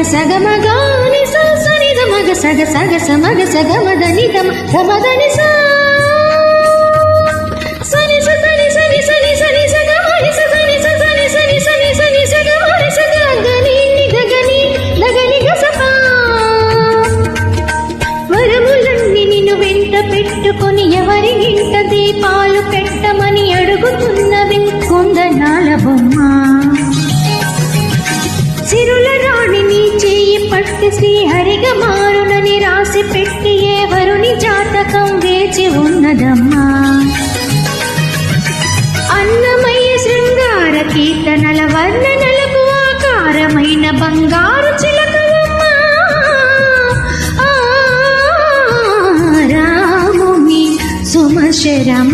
సగమగాని సని మగ సగ సగ సమగ సగమదని గమ గమదని సని సని సని సని సని సగమని సని సని సని సని సని సగమని సగని నిగని నగని గసపా వరములన్నీ నిన్ను వెంట పెట్టుకొని ఎవరి ఇంట దీపాలు పెట్టమని అడుగుతున్నవి కొందనాల బొమ్మ సిరుల రాణి నీ చేయి పట్టి శ్రీహరిగా మారునని రాసి పెట్టి ఎవరుని జాతకం వేచి ఉన్నదమ్మా అన్నమయ్య శృంగార కీర్తనల వర్ణనలకు ఆకారమైన బంగారు చిలకలమ్మా రాముని సుమశరమ